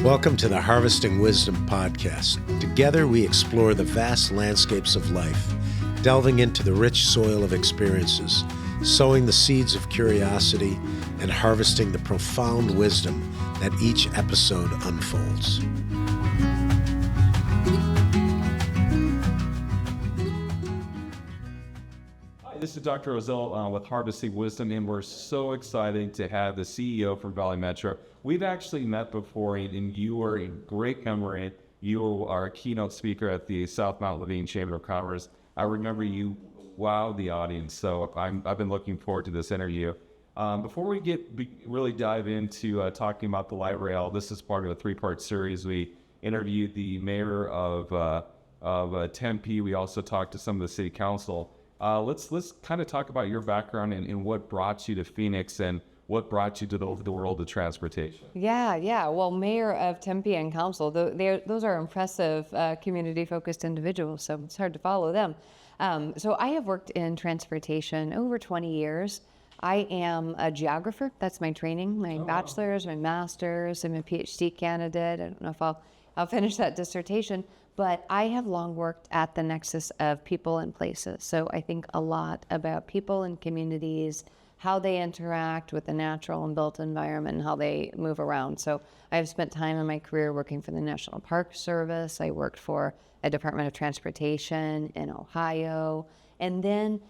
Welcome to the Harvesting Wisdom podcast. Together we explore the vast landscapes of life, delving into the rich soil of experiences, sowing the seeds of curiosity, and harvesting the profound wisdom that each episode unfolds. Hi, this is Dr. Roselle with Harvesting Wisdom, and we're so excited to have the CEO from Valley Metro. We've actually met before, and you were a great memory. You are a keynote speaker at the South Mount Levine Chamber of Commerce. I remember you wowed the audience, so I've been looking forward to this interview. Before we really dive into talking about the light rail, this is part of a three-part series. We interviewed the mayor of Tempe. We also talked to some of the city council. Let's kind of talk about your background and what brought you to Phoenix and what brought you to the world of transportation. Yeah. Well, mayor of Tempe and council, those are impressive community-focused individuals, so it's hard to follow them. So I have worked in transportation over 20 years. I am a geographer. That's my training, my bachelor's, my master's. I'm a PhD candidate. I don't know if I'll finish that dissertation, but I have long worked at the nexus of people and places. So I think a lot about people and communities, how they interact with the natural and built environment, and how they move around. So I've spent time in my career working for the National Park Service. I worked for a Department of Transportation in Ohio. And then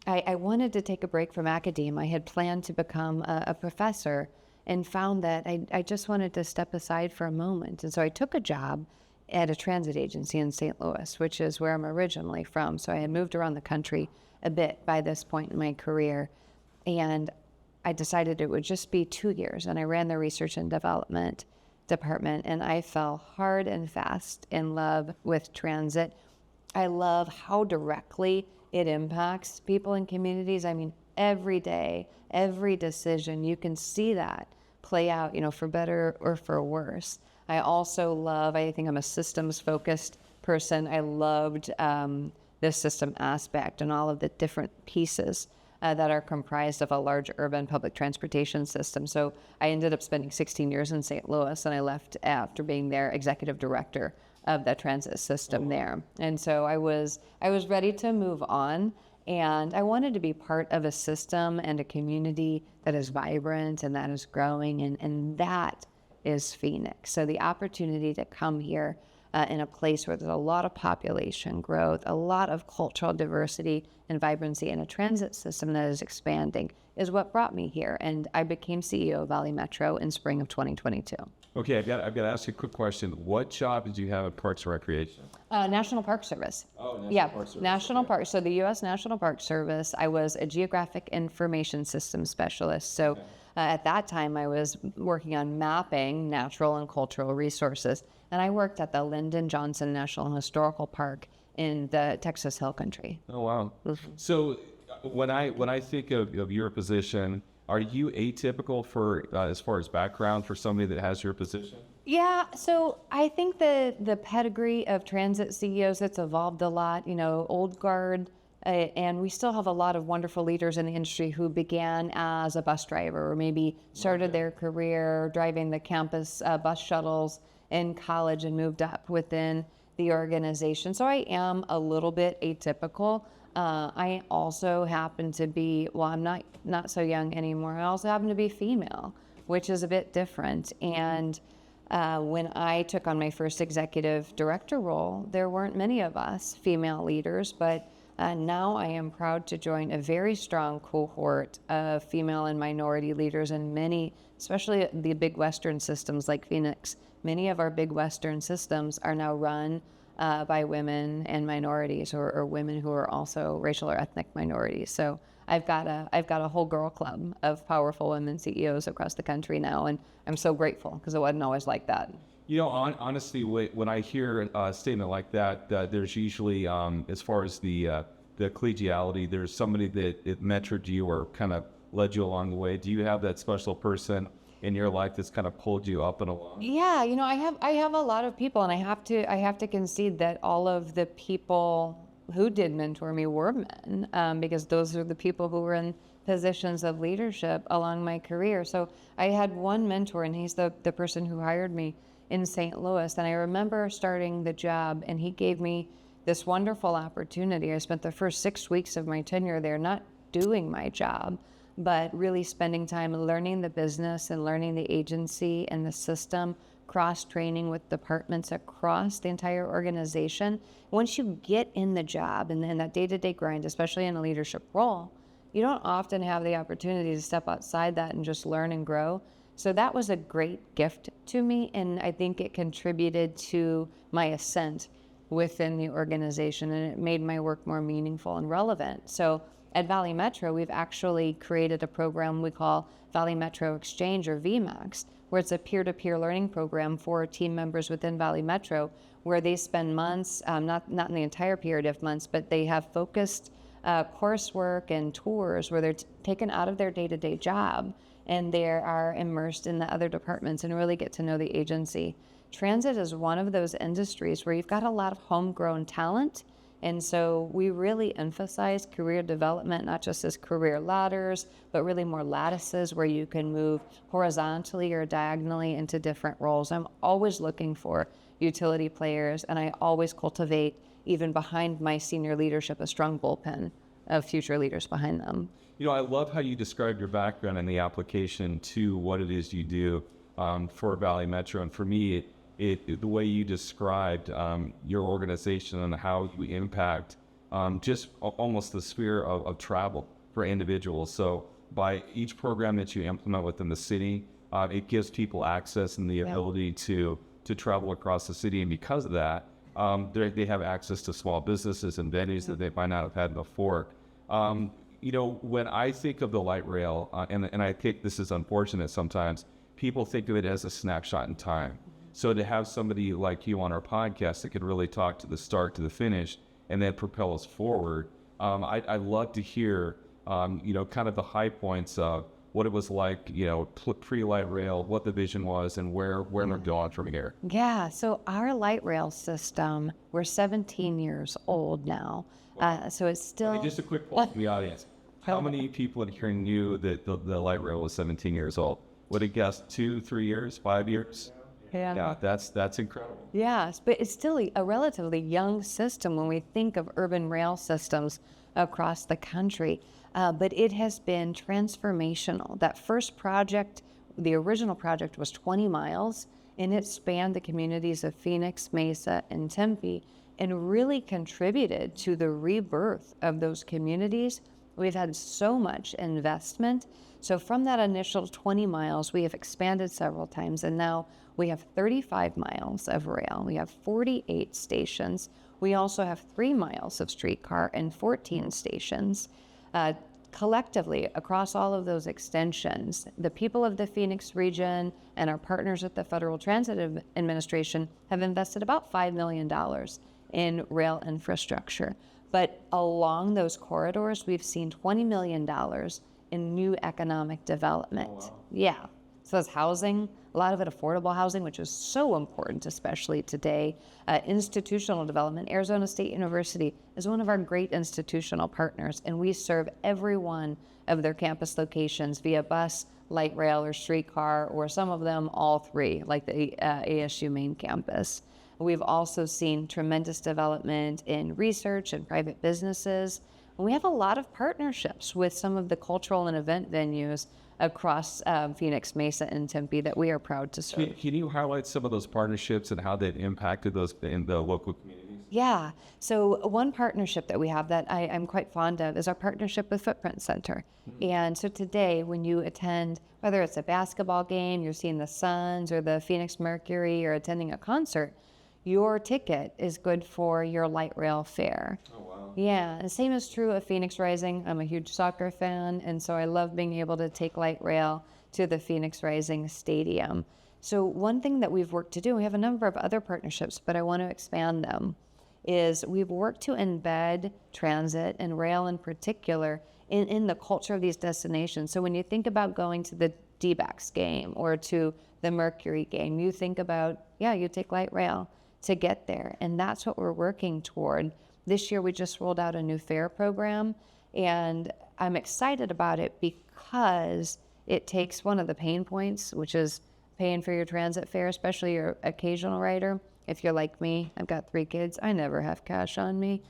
I wanted to take a break from academia. I had planned to become a professor and found that I just wanted to step aside for a moment. And so I took a job at a transit agency in St. Louis, which is where I'm originally from. So I had moved around the country a bit by this point in my career. And I decided it would just be 2 years. And I ran the research and development department, and I fell hard and fast in love with transit. I love how directly it impacts people and communities. I mean, every day, every decision, you can see that play out, for better or for worse. I also I think I'm a systems-focused person. I loved this system aspect and all of the different pieces that are comprised of a large urban public transportation system. So I ended up spending 16 years in St. Louis, and I left after being their executive director of the transit system there. And so I was ready to move on, and I wanted to be part of a system and a community that is vibrant and that is growing, and that is Phoenix. So the opportunity to come here in a place where there's a lot of population growth, a lot of cultural diversity and vibrancy, and a transit system that is expanding is what brought me here. And I became CEO of Valley Metro in spring of 2022. Okay, I've got to ask you a quick question. What job did you have at Parks and Recreation? National Park Service. Oh, Park Service. National Park. So the U.S. National Park Service, I was a geographic information system specialist. So at that time, I was working on mapping natural and cultural resources. And I worked at the Lyndon Johnson National Historical Park in the Texas Hill Country. Oh, wow. Mm-hmm. So when I think of your position, are you atypical for as far as background for somebody that has your position? Yeah, so I think the pedigree of transit CEOs, it's evolved a lot, old guard, and we still have a lot of wonderful leaders in the industry who began as a bus driver or maybe started their career driving the campus bus shuttles in college and moved up within the organization. So I am a little bit atypical. I also happen to be, well, I'm not so young anymore. I also happen to be female, which is a bit different. And when I took on my first executive director role, there weren't many of us female leaders, but now I am proud to join a very strong cohort of female and minority leaders in many, especially the big Western systems like Phoenix. Many of our big Western systems are now run by women and minorities, or women who are also racial or ethnic minorities. So I've got a whole girl club of powerful women CEOs across the country now, and I'm so grateful because it wasn't always like that. Honestly, when I hear a statement like that, there's usually, as far as the collegiality, there's somebody that mentored you or kind of led you along the way. Do you have that special person in your life that's kind of pulled you up and along? Yeah, I have a lot of people, and I have to concede that all of the people who did mentor me were men, because those are the people who were in positions of leadership along my career. So I had one mentor, and he's the person who hired me in St. Louis. And I remember starting the job, and he gave me this wonderful opportunity. I spent the first 6 weeks of my tenure there not doing my job, but really spending time learning the business and learning the agency and the system, cross-training with departments across the entire organization. Once you get in the job and in that day-to-day grind, especially in a leadership role, you don't often have the opportunity to step outside that and just learn and grow. So that was a great gift to me, and I think it contributed to my ascent within the organization, and it made my work more meaningful and relevant. So at Valley Metro, we've actually created a program we call Valley Metro Exchange, or VMAX, where it's a peer-to-peer learning program for team members within Valley Metro, where they spend months, not in the entire period of months, but they have focused coursework and tours where they're taken out of their day-to-day job and they are immersed in the other departments and really get to know the agency. Transit is one of those industries where you've got a lot of homegrown talent. And so we really emphasize career development, not just as career ladders, but really more lattices where you can move horizontally or diagonally into different roles. I'm always looking for utility players, and I always cultivate, even behind my senior leadership, a strong bullpen of future leaders behind them. You know, I love how you described your background and the application to what it is you do for Valley Metro. And for me, the way you described your organization and how you impact just almost the sphere of travel for individuals. So by each program that you implement within the city, it gives people access and the ability to travel across the city. And because of that, they have access to small businesses and venues that they might not have had before. You know, when I think of the light rail, and I think this is unfortunate sometimes, people think of it as a snapshot in time. So to have somebody like you on our podcast that could really talk to the start to the finish and then propel us forward, I'd love to hear, you know, kind of the high points of what it was like, you know, pre-light rail, what the vision was, and where they're going from here. Yeah, so our light rail system, we're 17 years old now. So it's still... Hey, just a quick point to the audience. How many people in here knew that the light rail was 17 years old? Would have guessed 2, 3 years, 5 years? Yeah, that's incredible. Yes, but it's still a relatively young system when we think of urban rail systems across the country. But it has been transformational. That first project, the original project, was 20 miles, and it spanned the communities of Phoenix, Mesa, and Tempe, and really contributed to the rebirth of those communities. We've had so much investment. So from that initial 20 miles, we have expanded several times, and now we have 35 miles of rail. We have 48 stations. We also have 3 miles of streetcar and 14 stations. Collectively, across all of those extensions, the people of the Phoenix region and our partners at the Federal Transit Administration have invested about $5 million in rail infrastructure. But along those corridors, we've seen $20 million in new economic development. Oh, wow. Yeah. So that's housing, a lot of it affordable housing, which is so important, especially today. Institutional development. Arizona State University is one of our great institutional partners, and we serve every one of their campus locations via bus, light rail, or streetcar, or some of them all three, like the ASU main campus. We've also seen tremendous development in research and private businesses. And we have a lot of partnerships with some of the cultural and event venues across Phoenix, Mesa, and Tempe that we are proud to serve. Can you highlight some of those partnerships and how they've impacted those in the local communities? Yeah. So one partnership that we have that I'm quite fond of is our partnership with Footprint Center. Mm-hmm. And so today, when you attend, whether it's a basketball game, you're seeing the Suns or the Phoenix Mercury, or attending a concert, your ticket is good for your light rail fare. Oh, wow. Yeah, the same is true of Phoenix Rising. I'm a huge soccer fan, and so I love being able to take light rail to the Phoenix Rising Stadium. So one thing that we've worked to do, we have a number of other partnerships, but I want to expand them, is we've worked to embed transit and rail in particular in the culture of these destinations. So when you think about going to the D-backs game or to the Mercury game, you think about, you take light rail to get there. And that's what we're working toward. This year, we just rolled out a new fare program, and I'm excited about it because it takes one of the pain points, which is paying for your transit fare, especially your occasional rider. If you're like me, I've got 3 kids. I never have cash on me.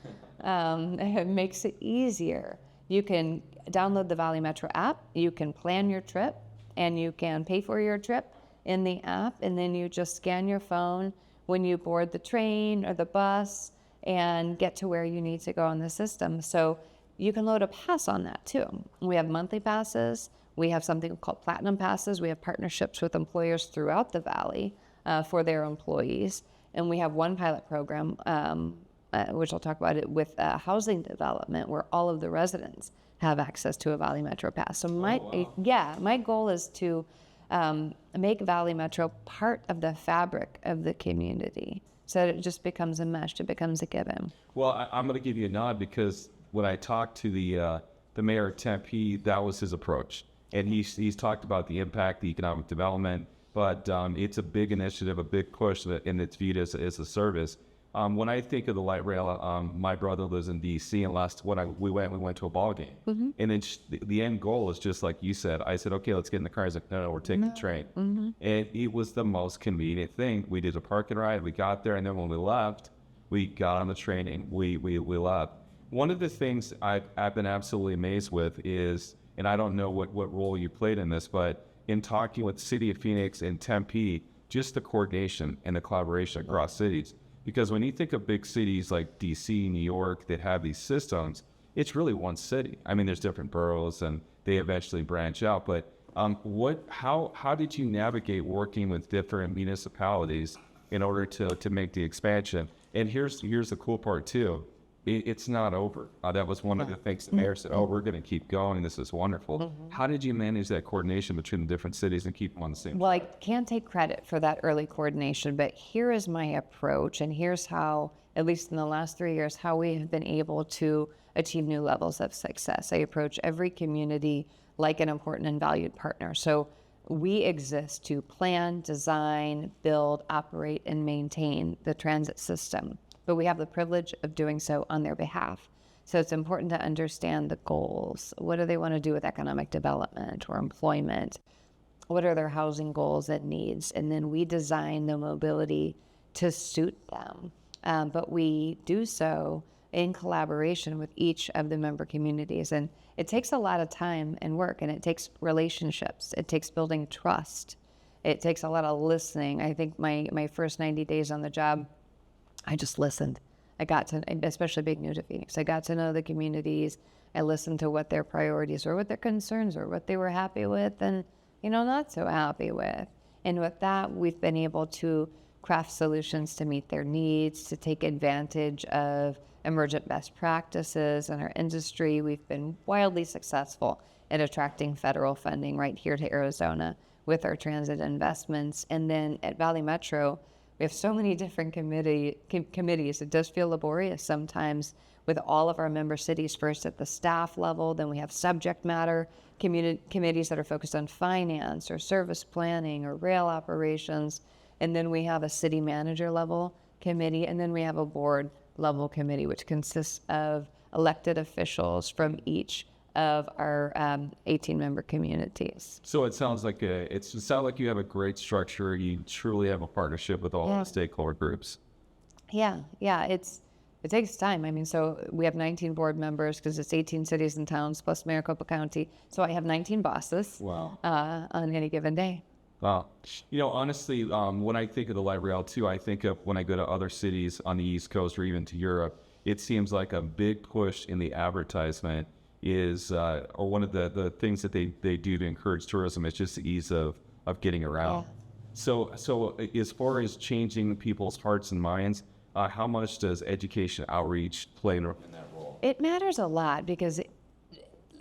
It makes it easier. You can download the Valley Metro app. You can plan your trip, and you can pay for your trip in the app, and then you just scan your phone when you board the train or the bus and get to where you need to go on the system. So you can load a pass on that too. We have monthly passes. We have something called platinum passes. We have partnerships with employers throughout the Valley for their employees. And we have one pilot program, which I'll talk about it, with housing development, where all of the residents have access to a Valley Metro pass. So my goal is to make Valley Metro part of the fabric of the community, so that it just becomes a mesh, it becomes a given. Well, I'm going to give you a nod, because when I talked to the mayor of Tempe, that was his approach. And he's talked about the impact, the economic development, but it's a big initiative, a big push, and it's viewed as a service. When I think of the light rail, my brother lives in D.C. and we went to a ball game. Mm-hmm. And then the end goal is just like you said. I said, okay, let's get in the car. He's like, no, we're taking the train. Mm-hmm. And it was the most convenient thing. We did a park and ride. We got there, and then when we left, we got on the train and we left. One of the things I've been absolutely amazed with is, and I don't know what role you played in this, but in talking with the City of Phoenix and Tempe, just the coordination and the collaboration across cities. Because when you think of big cities like DC, New York, that have these systems, it's really one city. I mean, there's different boroughs and they eventually branch out. But how did you navigate working with different municipalities in order to make the expansion? And here's the cool part too. It's not over. That was one of the things the mayor said, oh, we're going to keep going. This is wonderful. Mm-hmm. How did you manage that coordination between the different cities and keep them on the same? Well, I can't take credit for that early coordination, but here is my approach, and here's how, at least in the last 3 years, how we have been able to achieve new levels of success. I approach every community like an important and valued partner. So we exist to plan, design, build, operate, and maintain the transit system, but we have the privilege of doing so on their behalf. So it's important to understand the goals. What do they want to do with economic development or employment? What are their housing goals and needs? And then we design the mobility to suit them. But we do so in collaboration with each of the member communities. And it takes a lot of time and work, and it takes relationships. It takes building trust. It takes a lot of listening. I think my first 90 days on the job, I just listened. I got to, especially being new to Phoenix, I got to know the communities. I listened to what their priorities were, what their concerns were, what they were happy with and, not so happy with. And with that, we've been able to craft solutions to meet their needs, to take advantage of emergent best practices in our industry. We've been wildly successful at attracting federal funding right here to Arizona with our transit investments. And then at Valley Metro, we have so many different committees. It does feel laborious sometimes with all of our member cities, first at the staff level, then we have subject matter committees that are focused on finance or service planning or rail operations, and then we have a city manager level committee, and then we have a board level committee, which consists of elected officials from each of our 18 member communities. So it sounds like you have a great structure. You truly have a partnership with all the stakeholder groups. Yeah, it takes time. I mean, so we have 19 board members because it's 18 cities and towns plus Maricopa County. So I have 19 bosses. Wow. On any given day. Wow. Honestly, when I think of the light rail too, I think of when I go to other cities on the East Coast or even to Europe, it seems like a big push in the advertisement is, or one of the things that they do to encourage tourism is just the ease of getting around. Yeah. So as far as changing people's hearts and minds, how much does education outreach play in that role? It matters a lot because,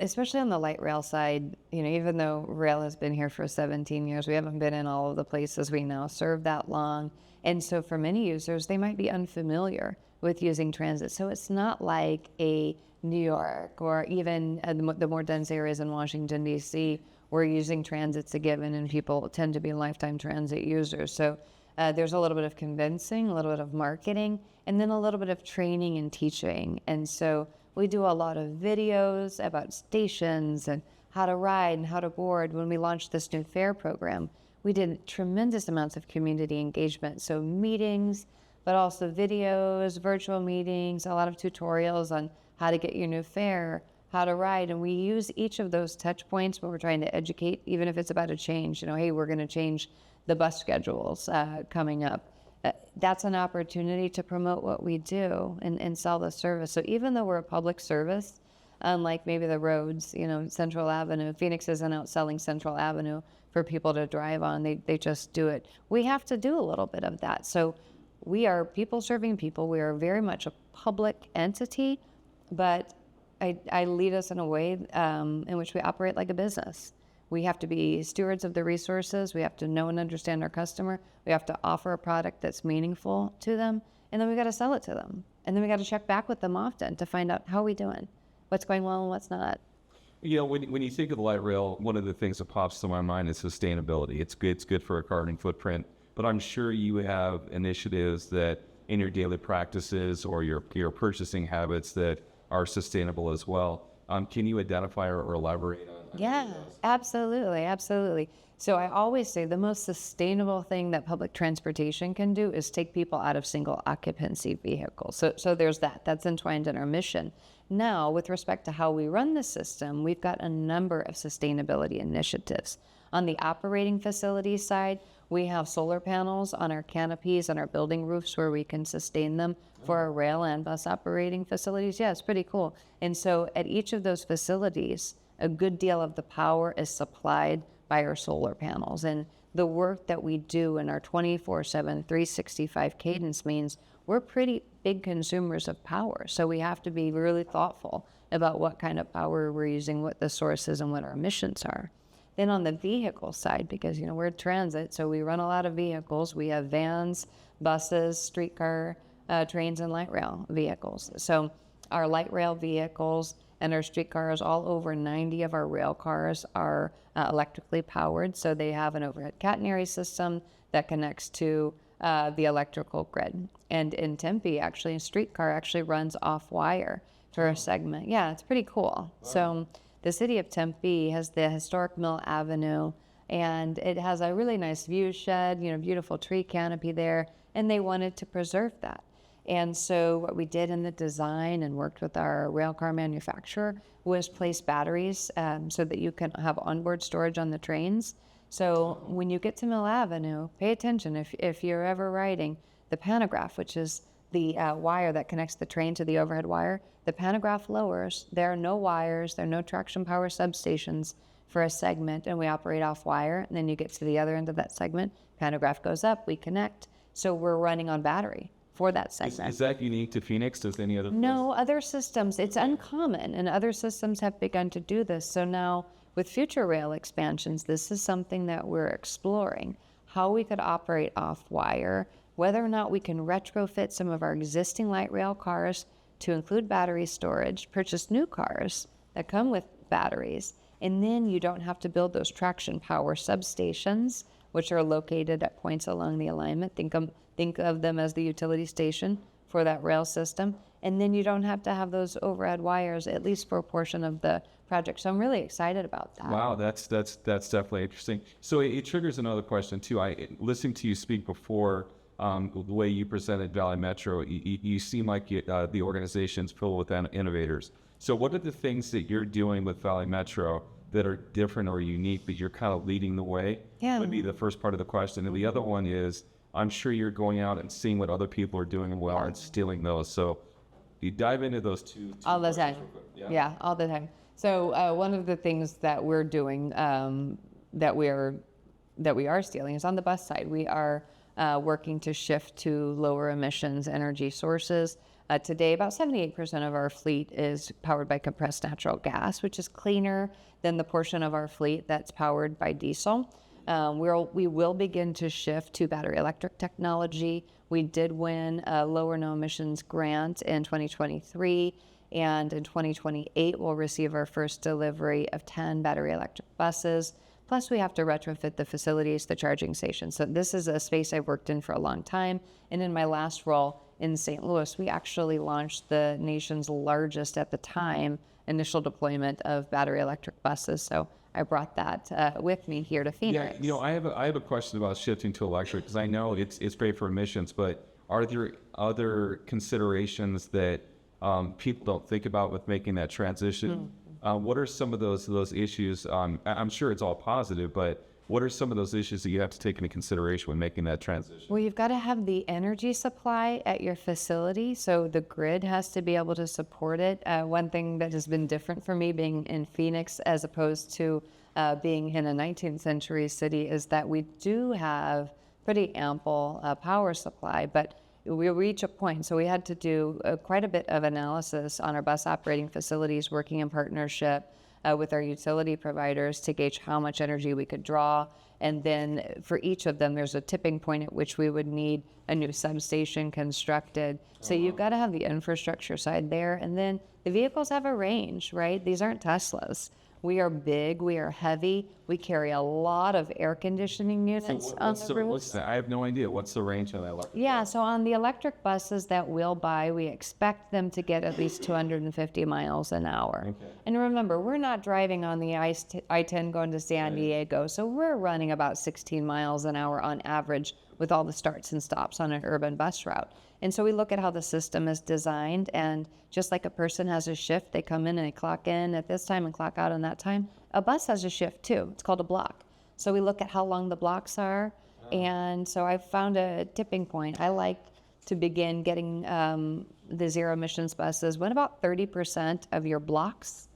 especially on the light rail side, even though rail has been here for 17 years, we haven't been in all of the places we now serve that long. And so for many users, they might be unfamiliar with using transit. So it's not like a New York or even the more dense areas in Washington, D.C., where using transit's a given and people tend to be lifetime transit users. So there's a little bit of convincing, a little bit of marketing, and then a little bit of training and teaching. And so we do a lot of videos about stations and how to ride and how to board. When we launched this new fare program, We did tremendous amounts of community engagement. So meetings, but also videos, virtual meetings, a lot of tutorials on how to get your new fare, how to ride. And we use each of those touch points when we're trying to educate, even if it's about a change. Hey, we're going to change the bus schedules coming up. That's an opportunity to promote what we do and sell the service. So even though we're a public service, unlike maybe the roads, Central Avenue, Phoenix isn't out selling Central Avenue for people to drive on. They just do it. We have to do a little bit of that. So we are people serving people. We are very much a public entity, but I lead us in a way in which we operate like a business. We have to be stewards of the resources. We have to know and understand our customer. We have to offer a product that's meaningful to them, and then we got to sell it to them. And then we got to check back with them often to find out how are we doing, what's going well and what's not. When you think of the light rail, one of the things that pops to my mind is sustainability. It's good for a carbon footprint, but I'm sure you have initiatives that in your daily practices or your purchasing habits that are sustainable as well. Can you identify or elaborate on? Yeah, absolutely. So I always say the most sustainable thing that public transportation can do is take people out of single occupancy vehicles. So there's that. That's entwined in our mission. Now, with respect to how we run the system, we've got a number of sustainability initiatives. On the operating facility side, we have solar panels on our canopies and our building roofs where we can sustain them for our rail and bus operating facilities. Yeah, it's pretty cool. And so at each of those facilities, a good deal of the power is supplied by our solar panels. And the work that we do in our 24/7, 365 cadence means we're pretty big consumers of power. So we have to be really thoughtful about what kind of power we're using, what the source is, and what our emissions are. Then on the vehicle side, because we're transit, so we run a lot of vehicles. We have vans, buses, streetcar, trains, and light rail vehicles. So our light rail vehicles and our streetcars, all over 90 of our rail cars are electrically powered. So they have an overhead catenary system that connects to the electrical grid. And in Tempe, actually, a streetcar actually runs off wire for a segment. Yeah, it's pretty cool. Wow. So the city of Tempe has the historic Mill Avenue, and it has a really nice view shed, beautiful tree canopy there, and they wanted to preserve that. And so what we did in the design and worked with our railcar manufacturer was place batteries so that you can have onboard storage on the trains. So when you get to Mill Avenue, pay attention. If you're ever riding the pantograph, which is the wire that connects the train to the overhead wire, the pantograph lowers. There are no wires. There are no traction power substations for a segment, and we operate off wire. And then you get to the other end of that segment, pantograph goes up, we connect. So we're running on battery for that segment. Is that unique to Phoenix? Does any other place? No, other systems, it's uncommon, and other systems have begun to do this. So now with future rail expansions, this is something that we're exploring, how we could operate off wire, whether or not we can retrofit some of our existing light rail cars to include battery storage, purchase new cars that come with batteries, and then you don't have to build those traction power substations, which are located at points along the alignment. Think of them as the utility station for that rail system. And then you don't have to have those overhead wires, at least for a portion of the project. So I'm really excited about that. Wow, that's definitely interesting. So it triggers another question too. Listening to you speak before, the way you presented Valley Metro, you seem like the organization's filled with innovators. So what are the things that you're doing with Valley Metro that are different or unique, but you're kind of leading the way? Yeah. Would be the first part of the question. And the other one is, I'm sure you're going out and seeing what other people are doing well and stealing those. So you dive into those two all the time. Yeah, all the time. So one of the things that we're doing that we are stealing is on the bus side. We are working to shift to lower emissions energy sources. Today, about 78% of our fleet is powered by compressed natural gas, which is cleaner than the portion of our fleet that's powered by diesel. We will begin to shift to battery electric technology. We did win a lower no emissions grant in 2023, and in 2028 we'll receive our first delivery of 10 battery electric buses. Plus we have to retrofit the facilities, the charging stations. So this is a space I've worked in for a long time. And in my last role in St. Louis, we actually launched the nation's largest, at the time, initial deployment of battery electric buses. So I brought that with me here to Phoenix. Yeah, I have a question about shifting to electric, because I know it's great for emissions, but are there other considerations that people don't think about with making that transition? What are some of those issues? I'm sure it's all positive, but what are some of those issues that you have to take into consideration when making that transition? Well, you've got to have the energy supply at your facility, so the grid has to be able to support it. One thing that has been different for me being in Phoenix as opposed to being in a 19th century city is that we do have pretty ample power supply, but we reach a point. So we had to do quite a bit of analysis on our bus operating facilities, working in partnership with our utility providers to gauge how much energy we could draw. And then for each of them, there's a tipping point at which we would need a new substation constructed. So you've got to have the infrastructure side there. And then the vehicles have a range, right? These aren't Teslas. We are big, we are heavy, we carry a lot of air conditioning units on the roofs. I have no idea. What's the range on that electric? Yeah, so on the electric buses that we'll buy, we expect them to get at least 250 miles an hour. Okay. And remember, we're not driving on the I-10 going to San Diego, so we're running about 16 miles an hour on average with all the starts and stops on an urban bus route. And so we look at how the system is designed, and just like a person has a shift, they come in and they clock in at this time and clock out on that time, a bus has a shift too. It's called a block. So we look at how long the blocks are, and so I found a tipping point. I like to begin getting the zero emissions buses when about 30% of your blocks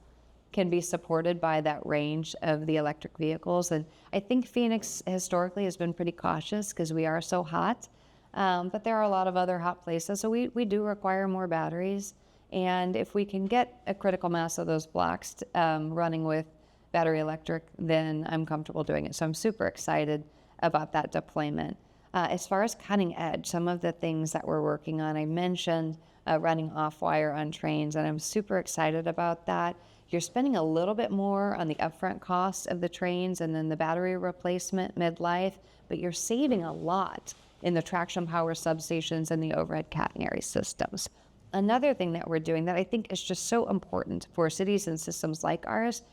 can be supported by that range of the electric vehicles. And I think Phoenix historically has been pretty cautious because we are so hot. But there are a lot of other hot places, so we do require more batteries. And if we can get a critical mass of those blocks running with battery electric, then I'm comfortable doing it. So I'm super excited about that deployment. As far as cutting edge, some of the things that we're working on, I mentioned running off wire on trains, and I'm super excited about that. You're spending a little bit more on the upfront cost of the trains and then the battery replacement midlife, but you're saving a lot in the traction power substations and the overhead catenary systems. Another thing that we're doing that I think is just so important for cities and systems like ours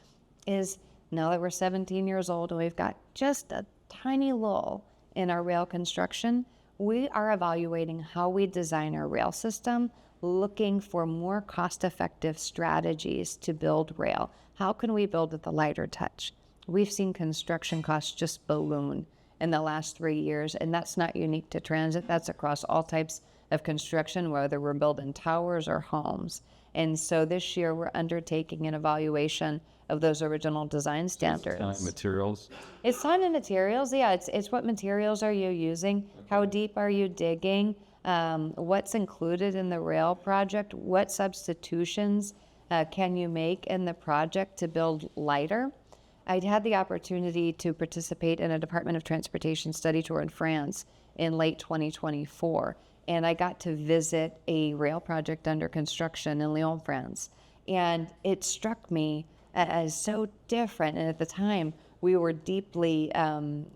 is now that we're 17 years old and we've got just a tiny lull in our rail construction, we are evaluating how we design our rail system, looking for more cost-effective strategies to build rail. How can we build with a lighter touch? We've seen construction costs just balloon in the last 3 years, and that's not unique to transit. That's across all types of construction, whether we're building towers or homes. And so this year we're undertaking an evaluation of those original design standards. Time, materials. It's time and materials. Yeah, it's what materials are you using? Okay. How deep are you digging? What's included in the rail project? What substitutions can you make in the project to build lighter? I'd had the opportunity to participate in a Department of Transportation study tour in France in late 2024. And I got to visit a rail project under construction in Lyon, France. And it struck me as so different. And at the time, we were deeply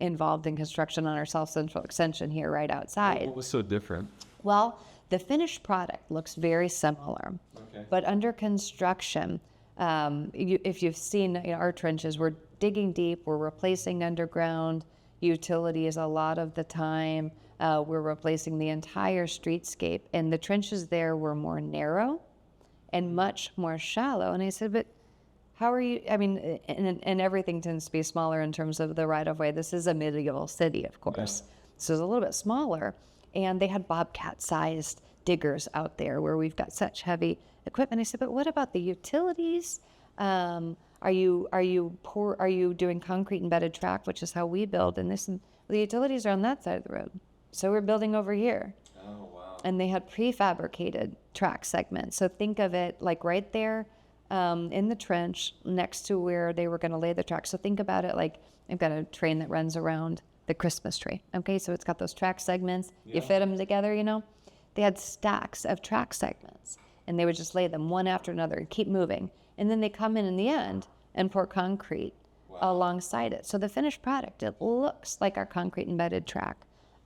involved in construction on our South Central extension here right outside. What was so different? Well, the finished product looks very similar. Okay. But under construction, if you've seen our trenches, we're digging deep, we're replacing underground utilities a lot of the time. We're replacing the entire streetscape, and the trenches there were more narrow and much more shallow. And I said, but how are you, I mean, and everything tends to be smaller in terms of the right-of-way. This is a medieval city, of course. Yeah. So it's a little bit smaller. And they had Bobcat-sized diggers out there where we've got such heavy equipment. I said, but what about the utilities? Are you doing concrete embedded track, which is how we build? And the utilities are on that side of the road. So we're building over here. Oh, wow. And they had prefabricated track segments. So think of it like right there in the trench next to where they were going to lay the track. So think about it like I've got a train that runs around the Christmas tree. Okay, so it's got those track segments. Yeah. You fit them together, They had stacks of track segments, and they would just lay them one after another and keep moving. And then they come in the end and pour concrete alongside it. So the finished product, it looks like our concrete embedded track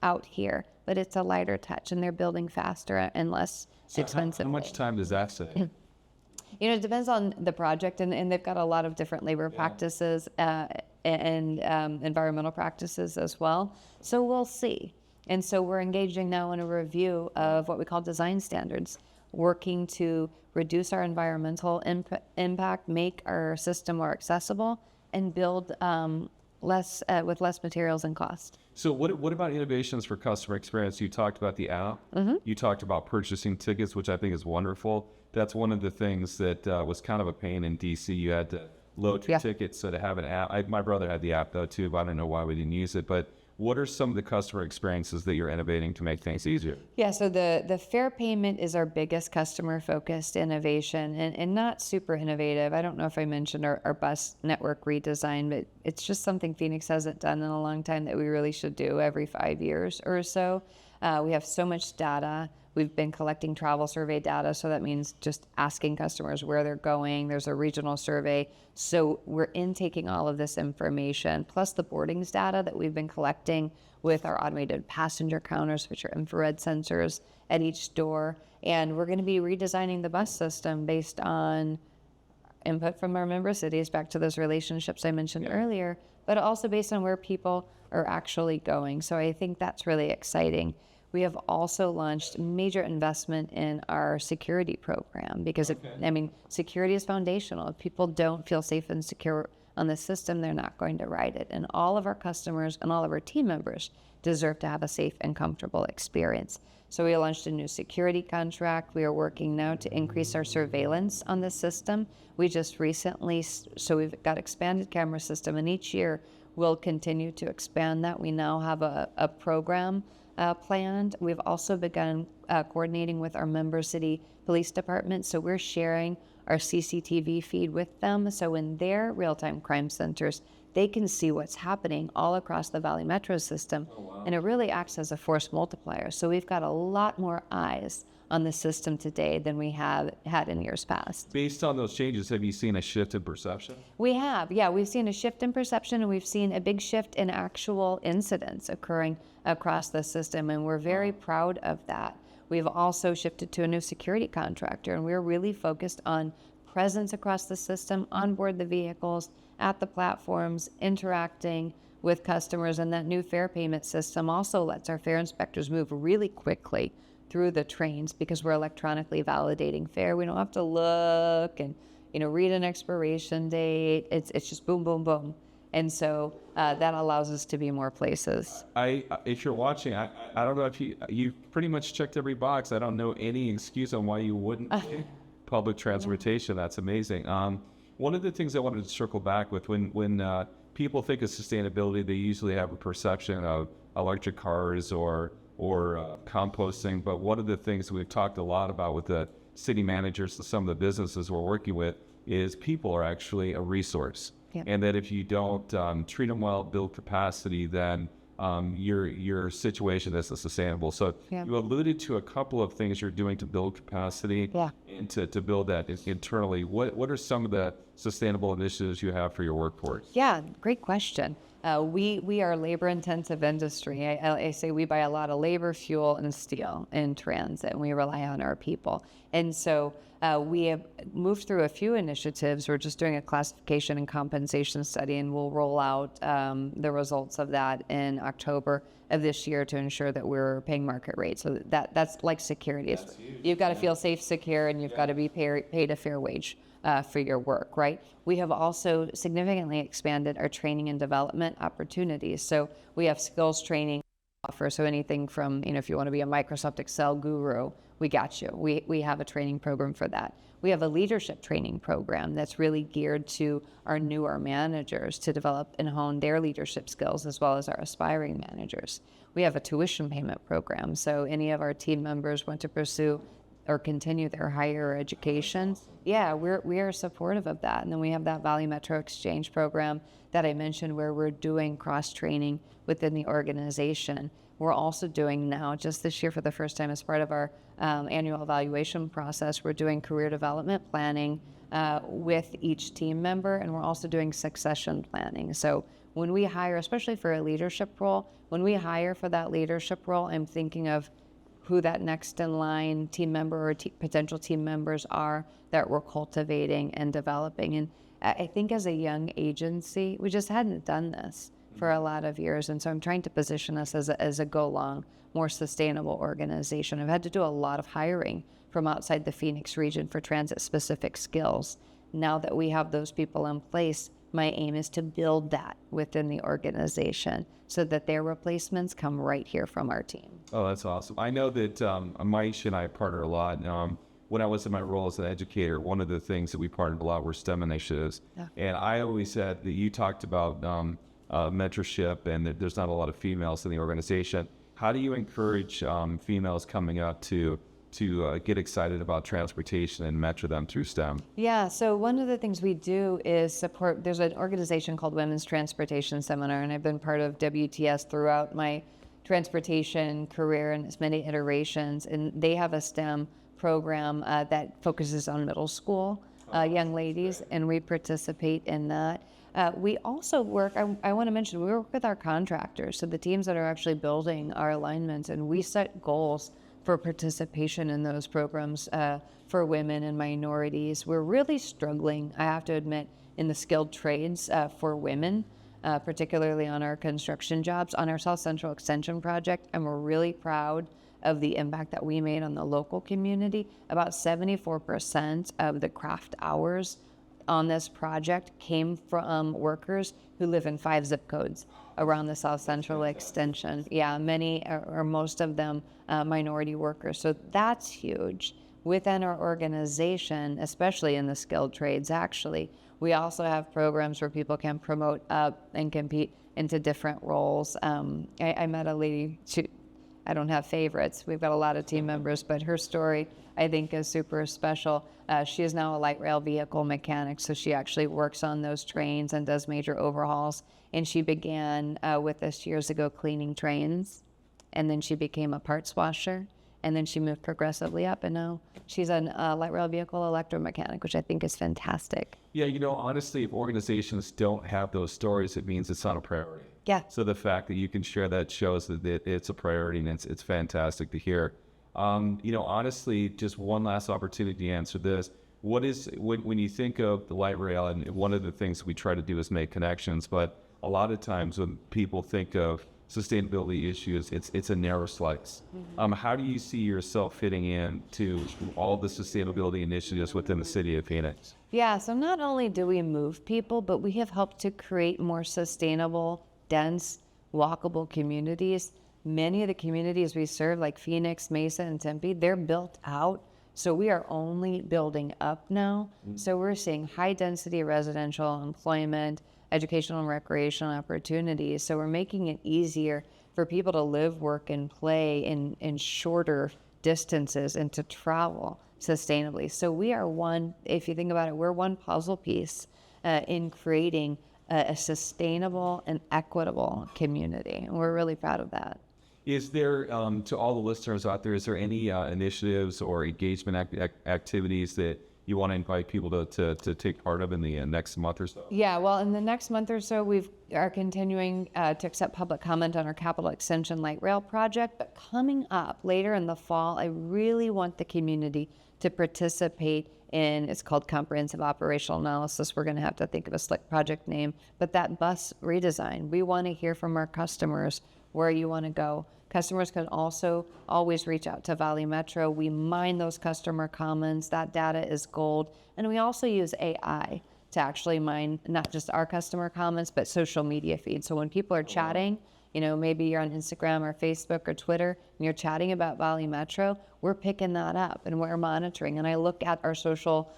out here, but it's a lighter touch, and they're building faster and less expensive. How much time does that save? It depends on the project, and they've got a lot of different labor practices and environmental practices as well. So we'll see. And so we're engaging now in a review of what we call design standards, working to reduce our environmental impact, make our system more accessible, and build with less materials and cost. So what about innovations for customer experience? You talked about the app. You talked about purchasing tickets, which I think is wonderful. That's one of the things that was kind of a pain in DC. You had to load your tickets, so to have an app. My brother had the app though too, but I don't know why we didn't use it. But what are some of the customer experiences that you're innovating to make things easier? Yeah, so the fare payment is our biggest customer-focused innovation and not super innovative. I don't know if I mentioned our bus network redesign, but it's just something Phoenix hasn't done in a long time that we really should do every 5 years or so. We have so much data. We've been collecting travel survey data, so that means just asking customers where they're going. There's a regional survey. So we're intaking all of this information, plus the boardings data that we've been collecting with our automated passenger counters, which are infrared sensors at each door. And we're going to be redesigning the bus system based on input from our member cities, back to those relationships I mentioned earlier, but also based on where people are actually going. So I think that's really exciting. We have also launched major investment in our security program because, security is foundational. If people don't feel safe and secure on the system, they're not going to ride it. And all of our customers and all of our team members deserve to have a safe and comfortable experience. So we launched a new security contract. We are working now to increase our surveillance on the system. We just recently, so we've got expanded camera system, and each year we'll continue to expand that. We now have a program planned. We've also begun coordinating with our member city police department. So we're sharing our CCTV feed with them. So in their real-time crime centers, they can see what's happening all across the Valley Metro system. And it really acts as a force multiplier. So we've got a lot more eyes on the system today than we have had in years past. Based on those changes, have you seen a shift in perception? We have, yeah. We've seen a shift in perception, and we've seen a big shift in actual incidents occurring across the system, and we're very proud of that. We've also shifted to a new security contractor, and we're really focused on presence across the system, on board the vehicles, at the platforms, interacting with customers, and that new fare payment system also lets our fare inspectors move really quickly through the trains because we're electronically validating fare. We don't have to look and read an expiration date. It's just boom, boom, boom. And so that allows us to be more places. If you're watching, I don't know if you pretty much checked every box. I don't know any excuse on why you wouldn't take public transportation. That's amazing. One of the things I wanted to circle back with, when people think of sustainability, they usually have a perception of electric cars or composting. But one of the things we've talked a lot about with the city managers and some of the businesses we're working with is people are actually a resource. Yep. And that if you don't treat them well, build capacity, then your situation isn't sustainable. So you alluded to a couple of things you're doing to build capacity and to build that internally. What are some of the sustainable initiatives you have for your workforce? Yeah, great question. We are a labor-intensive industry. I say we buy a lot of labor, fuel, and steel in transit, and we rely on our people. And so we have moved through a few initiatives. We're just doing a classification and compensation study, and we'll roll out the results of that in October of this year to ensure that we're paying market rate. So that's like security. You've got to feel safe, secure, and you've got to be paid a fair wage for your work, right? We have also significantly expanded our training and development opportunities. So we have skills training offer. So anything from, if you want to be a Microsoft Excel guru, we got you. We have a training program for that. We have a leadership training program that's really geared to our newer managers to develop and hone their leadership skills, as well as our aspiring managers. We have a tuition payment program. So any of our team members want to pursue or continue their higher education, we are supportive of that. And then we have that Valley Metro Exchange program that I mentioned, where we're doing cross-training within the organization. We're also doing now, just this year for the first time as part of our annual evaluation process, we're doing career development planning with each team member, and we're also doing succession planning. So when we hire, especially for a leadership role, when we hire for that leadership role, I'm thinking of who that next in line team member or potential team members are that we're cultivating and developing. And I think as a young agency, we just hadn't done this for a lot of years. And so I'm trying to position us as a go long, more sustainable organization. I've had to do a lot of hiring from outside the Phoenix region for transit specific skills. Now that we have those people in place, my aim is to build that within the organization so that their replacements come right here from our team. Oh, that's awesome. I know that Maish and I partner a lot. When I was in my role as an educator, one of the things that we partnered a lot were STEM initiatives. Yeah. And I always said that you talked about mentorship and that there's not a lot of females in the organization. How do you encourage females coming up to get excited about transportation and mentor them through STEM? Yeah, so one of the things we do is support, there's an organization called Women's Transportation Seminar, and I've been part of WTS throughout my transportation career in its many iterations, and they have a STEM program that focuses on middle school young ladies, and we participate in that. We also work, I want to mention, we work with our contractors, so the teams that are actually building our alignments, and we set goals for participation in those programs for women and minorities. We're really struggling, I have to admit, in the skilled trades for women, particularly on our construction jobs. On our South Central Extension project, and we're really proud of the impact that we made on the local community. About 74% of the craft hours on this project came from workers who live in 5 zip codes around the South Central Extension. Yeah, many or most of them minority workers. So that's huge. Within our organization, especially in the skilled trades, actually, we also have programs where people can promote up and compete into different roles. I met a lady, I don't have favorites. We've got a lot of team members, but her story I think is super special. She is now a light rail vehicle mechanic, so she actually works on those trains and does major overhauls. And she began with us years ago cleaning trains, and then she became a parts washer, and then she moved progressively up, and now she's a light rail vehicle electromechanic, which I think is fantastic. Yeah, honestly, if organizations don't have those stories, it means it's not a priority. Yeah. So the fact that you can share that shows that it's a priority, and it's fantastic to hear. Honestly, just one last opportunity to answer this. When you think of the light rail, and one of the things we try to do is make connections, but a lot of times when people think of sustainability issues, it's a narrow slice. Mm-hmm. How do you see yourself fitting in to all the sustainability initiatives within the city of Phoenix? Yeah, so not only do we move people, but we have helped to create more sustainable, dense, walkable communities. Many of the communities we serve, like Phoenix, Mesa, and Tempe, they're built out. So we are only building up now. Mm-hmm. So we're seeing high density residential employment, educational and recreational opportunities. So we're making it easier for people to live, work, and play in shorter distances and to travel sustainably. So we are if you think about it, we're one puzzle piece in creating a sustainable and equitable community. And we're really proud of that. Is there, to all the listeners out there, is there any initiatives or engagement activities that you want to invite people to take part of in the next month or so? Yeah, well, in the next month or so, we are continuing to accept public comment on our Capital Extension Light Rail project. But coming up later in the fall, I really want the community to participate in, it's called Comprehensive Operational Analysis. We're going to have to think of a slick project name, but that bus redesign. We want to hear from our customers where you want to go. Customers can also always reach out to Valley Metro. We mine those customer comments. That data is gold. And we also use AI to actually mine not just our customer comments, but social media feeds. So when people are chatting, maybe you're on Instagram or Facebook or Twitter, and you're chatting about Valley Metro, we're picking that up and we're monitoring. And I look at our social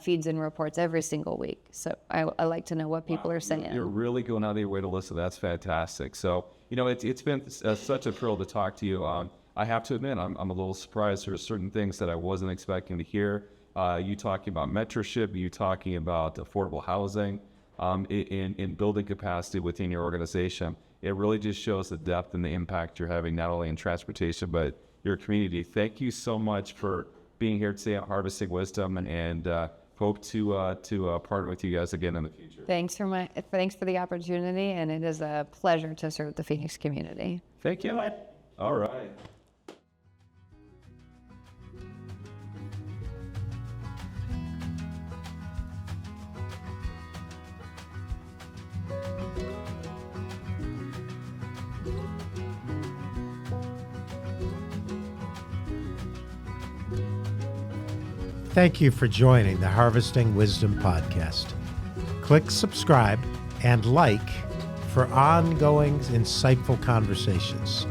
feeds and reports every single week. So I like to know what people are saying. You're really going out of your way to listen. That's fantastic. So, it's been such a thrill to talk to you. I have to admit, I'm a little surprised. There are certain things that I wasn't expecting to hear. You talking about mentorship, you talking about affordable housing, in building capacity within your organization. It really just shows the depth and the impact you're having, not only in transportation, but your community. Thank you so much for being here today at Harvesting Wisdom, and hope to partner with you guys again in the future. Thanks for the opportunity, and it is a pleasure to serve the Phoenix community. Thank you. All right. Thank you for joining the Harvesting Wisdom podcast. Click subscribe and like for ongoing insightful conversations.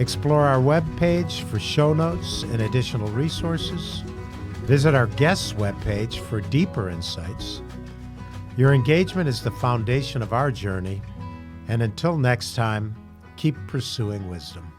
Explore our webpage for show notes and additional resources. Visit our guests' webpage for deeper insights. Your engagement is the foundation of our journey, and until next time, keep pursuing wisdom.